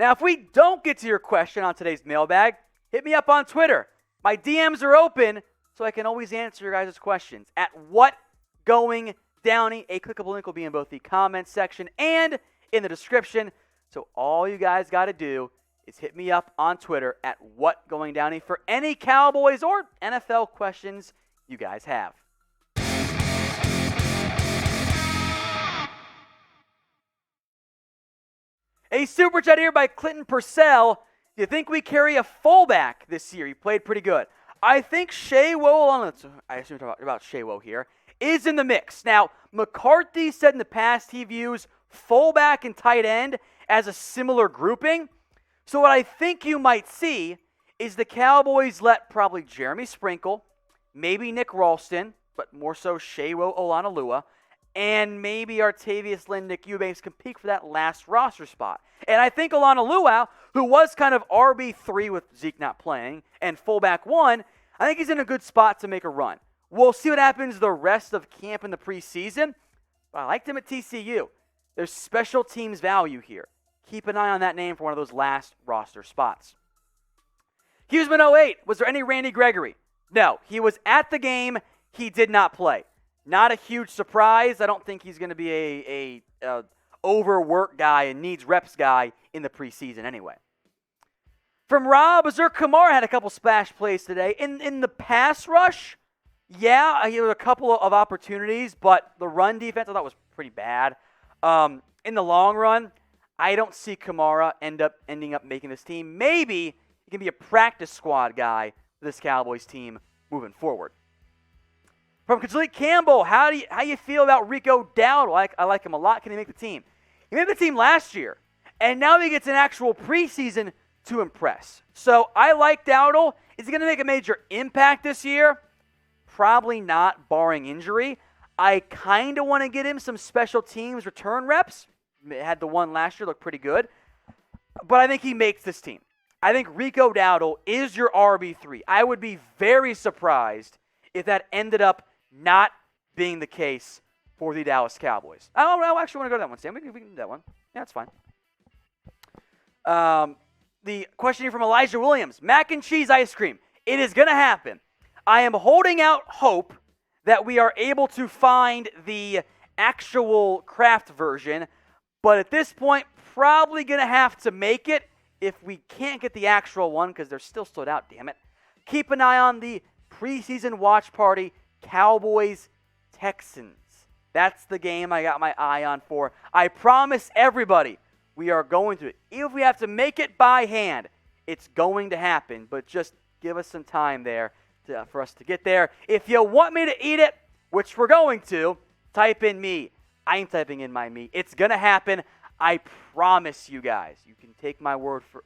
Now, if we don't get to your question on today's mailbag, hit me up on Twitter. My DMs are open, so I can always answer your guys' questions. At WhatGoingDowney, a clickable link will be in both the comments section and in the description. So all you guys got to do is hit me up on Twitter at WhatGoingDowney for any Cowboys or NFL questions you guys have. A super chat here by Clinton Purcell. Do you think we carry a fullback this year? He played pretty good. I think Sewo Olonilua, I assume you're talking about Sewo here, is in the mix. Now, McCarthy said in the past he views fullback and tight end as a similar grouping. So what I think you might see is the Cowboys let probably Jeremy Sprinkle, maybe Nick Ralston, but more so Sewo Olonilua, and maybe Artavius Lynn, Nick Eubanks compete for that last roster spot. And I think Olonilua, who was kind of RB3 with Zeke not playing, and fullback 1, I think he's in a good spot to make a run. We'll see what happens the rest of camp in the preseason, but I liked him at TCU. There's special teams value here. Keep an eye on that name for one of those last roster spots. Huseman08, was there any Randy Gregory? No, he was at the game. He did not play. Not a huge surprise. I don't think he's going to be a overworked guy and needs reps guy in the preseason anyway. From Rob, Azur Kamara had a couple splash plays today. In the pass rush, yeah, he had a couple of opportunities, but the run defense I thought was pretty bad. In the long run, I don't see Kamara ending up making this team. Maybe he can be a practice squad guy for this Cowboys team moving forward. From Kajalik Campbell, how you feel about Rico Dowdle? I like him a lot. Can he make the team? He made the team last year, and now he gets an actual preseason to impress. So I like Dowdle. Is he going to make a major impact this year? Probably not, barring injury. I kind of want to get him some special teams return reps. Had the one last year, look pretty good. But I think he makes this team. I think Rico Dowdle is your RB3. I would be very surprised if that ended up not being the case for the Dallas Cowboys. I actually want to go to that one, Sam. We can do that one. Yeah, that's fine. The question here from Elijah Williams. Mac and cheese ice cream. It is going to happen. I am holding out hope that we are able to find the actual craft version, but at this point, probably going to have to make it if we can't get the actual one because they're still sold out, damn it. Keep an eye on the preseason watch party, Cowboys-Texans. That's the game I got my eye on for. I promise everybody we are going to, even if we have to make it by hand, it's going to happen, but just give us some time there for us to get there. If you want me to eat it, which we're going to, type in me. I'm typing in my me. It's going to happen. I promise you guys. You can take my word for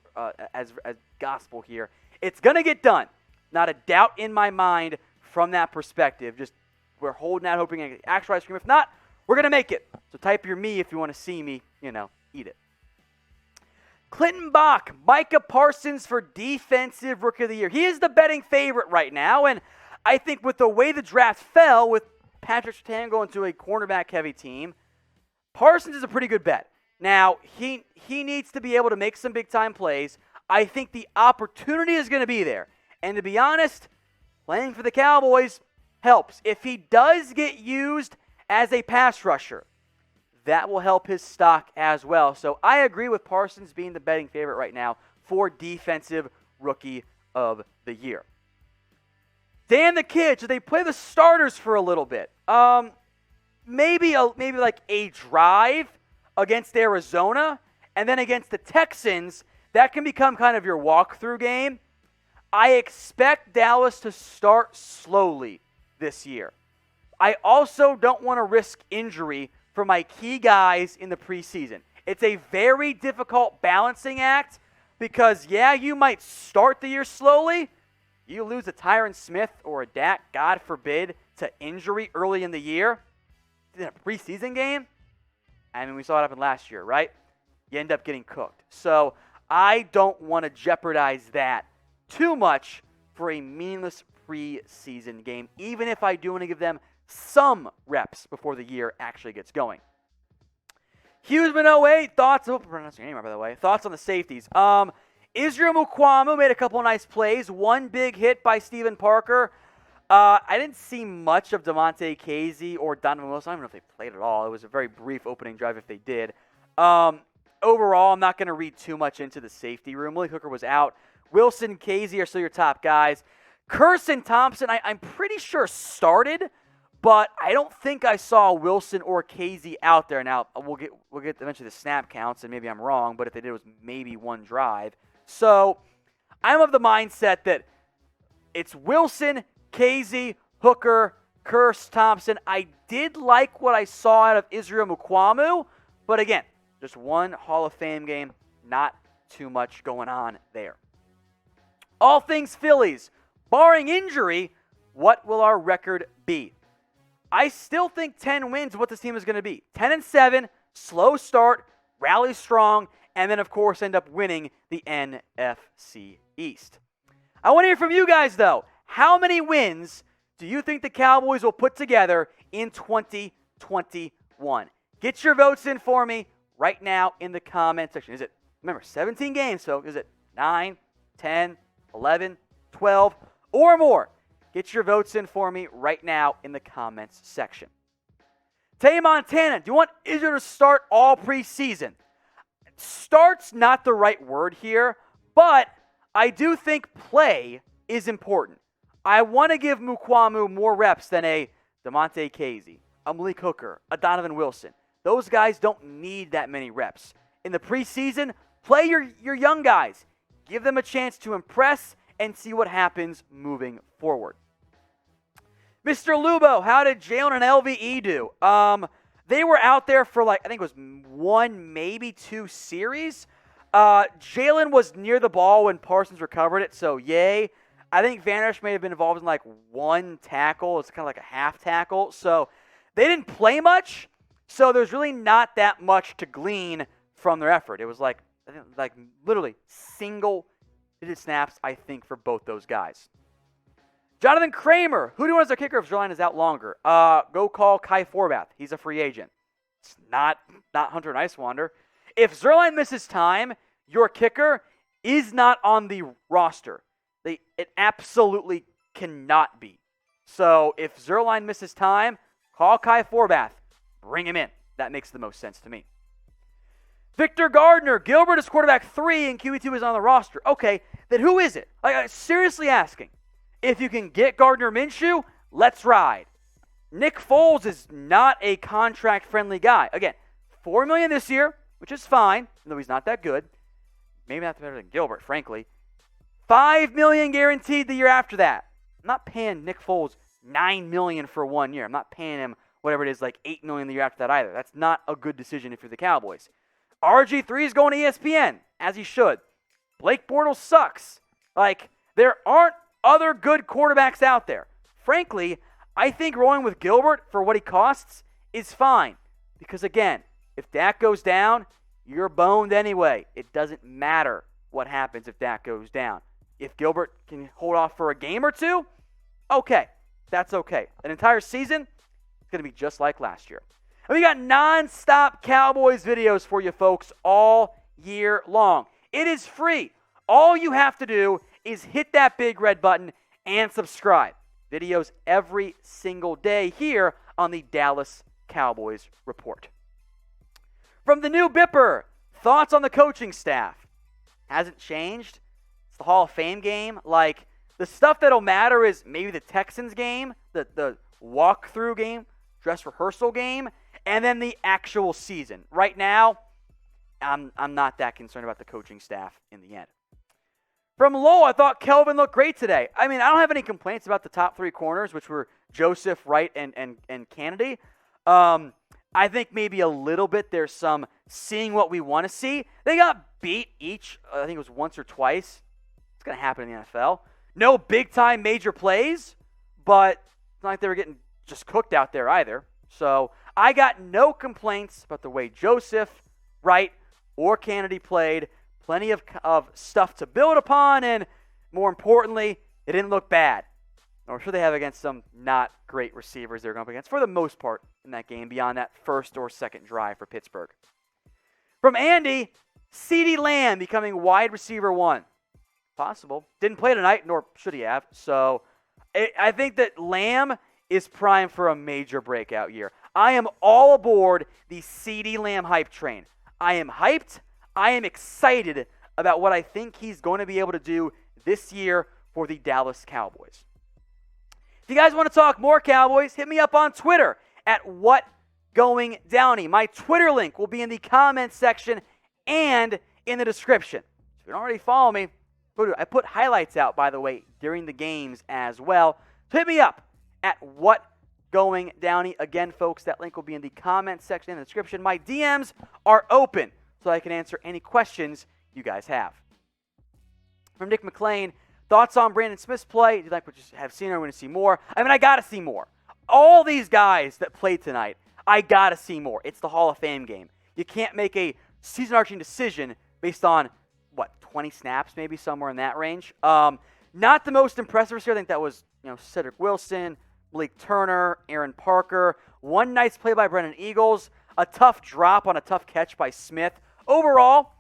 as gospel here. It's going to get done. Not a doubt in my mind from that perspective. Just we're holding out, hoping to get actual ice cream. If not, we're going to make it. So type your me if you want to see me, eat it. Clinton Bach, Micah Parsons for Defensive Rookie of the Year. He is the betting favorite right now, and I think with the way the draft fell, with Patrick Surtain going to a cornerback-heavy team, Parsons is a pretty good bet. Now, he needs to be able to make some big-time plays. I think the opportunity is going to be there. And to be honest, playing for the Cowboys helps. If he does get used as a pass rusher, that will help his stock as well. So I agree with Parsons being the betting favorite right now for Defensive Rookie of the Year. Dan the Kid, should they play the starters for a little bit? Maybe like a drive against Arizona, and then against the Texans, that can become kind of your walkthrough game. I expect Dallas to start slowly this year. I also don't want to risk injury for my key guys in the preseason. It's a very difficult balancing act because, yeah, you might start the year slowly. You lose a Tyron Smith or a Dak, God forbid, to injury early in the year in a preseason game. I mean, we saw it happen last year, right? You end up getting cooked. So I don't want to jeopardize that too much for a meaningless preseason game, even if I do want to give them some reps before the year actually gets going. Hughesman08, thoughts. Oh, I'm pronouncing your name right, by the way. Thoughts on the safeties. Israel Mukuamu made a couple of nice plays. One big hit by Steven Parker. I didn't see much of Damontae Kazee or Donovan Wilson. I don't even know if they played at all. It was a very brief opening drive if they did. Overall, I'm not going to read too much into the safety room. Malik Hooker was out. Wilson, Kazee are still your top guys. Curson Thompson, I'm pretty sure started, but I don't think I saw Wilson or Kazee out there. Now, we'll get eventually the snap counts, and maybe I'm wrong, but if they did, it was maybe one drive. So I'm of the mindset that it's Wilson, Kazee, Hooker, Curse, Thompson. I did like what I saw out of Israel Mukuamu, but again, just one Hall of Fame game, not too much going on there. All things Phillies, barring injury, what will our record be? I still think 10 wins is what this team is going to be. 10-7, slow start, rally strong, and then, of course, end up winning the NFC East. I want to hear from you guys, though. How many wins do you think the Cowboys will put together in 2021? Get your votes in for me right now in the comment section. Is it, remember, 17 games, so is it 9, 10, 11, 12, or more? Get your votes in for me right now in the comments section. Tay Montana, do you want Israel to start all preseason? Start's not the right word here, but I do think play is important. I want to give Mukuamu more reps than a Damontae Kazee, a Malik Hooker, a Donovan Wilson. Those guys don't need that many reps. In the preseason, play your young guys. Give them a chance to impress and see what happens moving forward. Mr. Lubo, how did Jaylon and LVE do? They were out there for I think it was one, maybe two series. Jaylon was near the ball when Parsons recovered it, so yay. I think Van Esch may have been involved in one tackle. It's kind of like a half tackle. So they didn't play much, so there's really not that much to glean from their effort. It was literally single-digit snaps, I think, for both those guys. Jonathan Kramer, who do you want as their kicker if Zuerlein is out longer? Go call Kai Forbath. He's a free agent. It's not Hunter Nicewander. If Zuerlein misses time, your kicker is not on the roster. It absolutely cannot be. So if Zuerlein misses time, call Kai Forbath. Bring him in. That makes the most sense to me. Victor Gardner, Gilbert is quarterback 3 and QB2 is on the roster. Okay, then who is it? Seriously asking. If you can get Gardner Minshew, let's ride. Nick Foles is not a contract-friendly guy. Again, $4 million this year, which is fine, even though he's not that good. Maybe not better than Gilbert, frankly. $5 million guaranteed the year after that. I'm not paying Nick Foles $9 million for 1 year. I'm not paying him whatever it is, $8 million the year after that either. That's not a good decision if you're the Cowboys. RG3 is going to ESPN, as he should. Blake Bortles sucks. There aren't other good quarterbacks out there. Frankly, I think rolling with Gilbert for what he costs is fine. Because again, if Dak goes down, you're boned anyway. It doesn't matter what happens if Dak goes down. If Gilbert can hold off for a game or two, okay. That's okay. An entire season, it's going to be just like last year. And we got non-stop Cowboys videos for you folks all year long. It is free. All you have to do is hit that big red button and subscribe. Videos every single day here on the Dallas Cowboys Report. From the new Bipper, thoughts on the coaching staff? Hasn't changed. It's the Hall of Fame game. The stuff that'll matter is maybe the Texans game, the walkthrough game, dress rehearsal game, and then the actual season. Right now, I'm not that concerned about the coaching staff in the end. From Lowell, I thought Kelvin looked great today. I don't have any complaints about the top 3 corners, which were Joseph, Wright, and Kennedy. I think maybe a little bit there's some seeing what we want to see. They got beat each, I think it was once or twice. It's going to happen in the NFL. No big-time major plays, but it's not like they were getting just cooked out there either. So I got no complaints about the way Joseph, Wright, or Kennedy played. Plenty of stuff to build upon, and more importantly, it didn't look bad. I'm sure they have against some not great receivers they're going up against for the most part in that game, beyond that first or second drive for Pittsburgh. From Andy, CeeDee Lamb becoming wide receiver 1. Possible. Didn't play tonight, nor should he have. So I think that Lamb is primed for a major breakout year. I am all aboard the CeeDee Lamb hype train. I am hyped. I am excited about what I think he's going to be able to do this year for the Dallas Cowboys. If you guys want to talk more Cowboys, hit me up on Twitter at WhatGoingDowney. My Twitter link will be in the comments section and in the description. If you don't already follow me, I put highlights out, by the way, during the games as well. So hit me up at WhatGoingDowney. Again, folks, that link will be in the comments section and the description. My DMs are open, so I can answer any questions you guys have. From Nick McLean, thoughts on Brandon Smith's play? Do you like what you have seen or want to see more? I mean, I got to see more. All these guys that played tonight, I got to see more. It's the Hall of Fame game. You can't make a season-arching decision based on, 20 snaps, maybe somewhere in that range. Not the most impressive receiver. I think that was, Cedric Wilson, Malik Turner, Aaron Parker. One nice play by Brennan Eagles. A tough drop on a tough catch by Smith. Overall,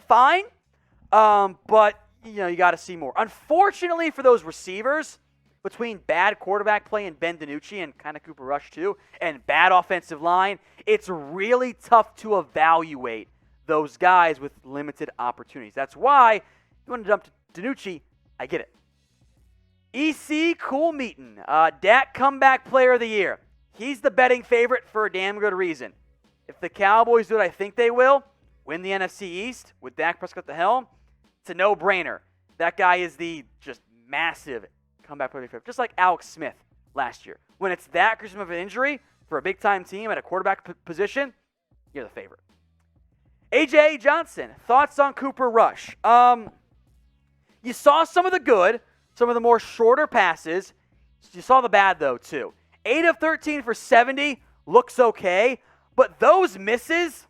fine. But, you got to see more. Unfortunately for those receivers, between bad quarterback play and Ben DiNucci and kind of Cooper Rush too, and bad offensive line, it's really tough to evaluate those guys with limited opportunities. That's why you want to jump to DiNucci. I get it. EC Cool Meetin'. Dak Comeback Player of the Year. He's the betting favorite for a damn good reason. If the Cowboys do what I think they will, win the NFC East with Dak Prescott at the helm, it's a no-brainer. That guy is the just massive comeback player of the year, just like Alex Smith last year. When it's that gruesome of an injury for a big-time team at a quarterback position, you're the favorite. AJ Johnson, thoughts on Cooper Rush? You saw some of the good, some of the more shorter passes. You saw the bad, though, too. 8 of 13 for 70 looks okay, but those misses,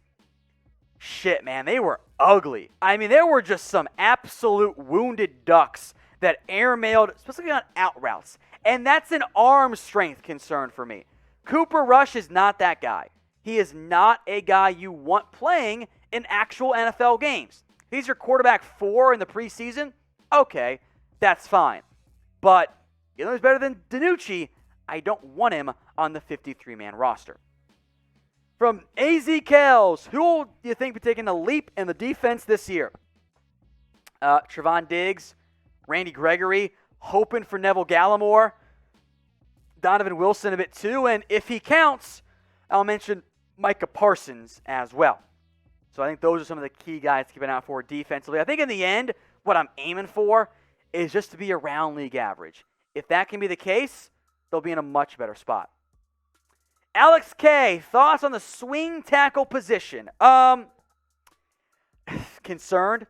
shit, man, they were ugly. I mean, there were just some absolute wounded ducks that airmailed, especially on out routes, and that's an arm strength concern for me. Cooper Rush is not that guy. He is not a guy you want playing in actual NFL games. He's your quarterback 4 in the preseason. Okay, that's fine. But he's better than DiNucci. I don't want him on the 53-man roster. From AZ Kales, who will you think be taking a leap in the defense this year? Trevon Diggs, Randy Gregory, hoping for Neville Gallimore, Donovan Wilson a bit too, and if he counts, I'll mention Micah Parsons as well. So I think those are some of the key guys to keep an eye out for defensively. I think in the end, what I'm aiming for is just to be around league average. If that can be the case, they'll be in a much better spot. Alex K, thoughts on the swing tackle position? Concerned.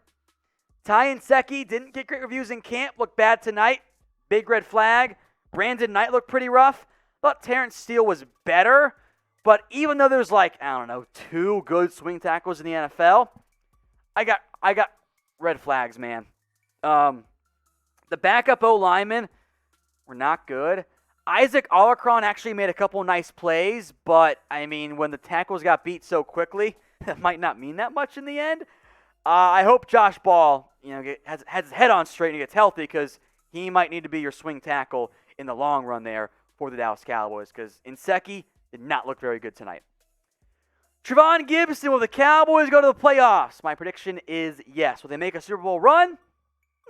Ty Nsekhe didn't get great reviews in camp, looked bad tonight. Big red flag. Brandon Knight looked pretty rough. Thought Terrence Steele was better. But even though there's 2 good swing tackles in the NFL, I got red flags, man. The backup O-linemen were not good. Isaac Alacron actually made a couple nice plays, but, when the tackles got beat so quickly, that might not mean that much in the end. I hope Josh Ball, has his head on straight and he gets healthy, because he might need to be your swing tackle in the long run there for the Dallas Cowboys, because Nsekhe did not look very good tonight. Trevon Gibson, will the Cowboys go to the playoffs? My prediction is yes. Will they make a Super Bowl run?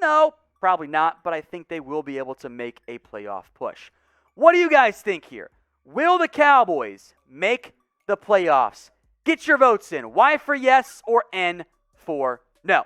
No, probably not, but I think they will be able to make a playoff push. What do you guys think here? Will the Cowboys make the playoffs? Get your votes in. Y for yes or N for no.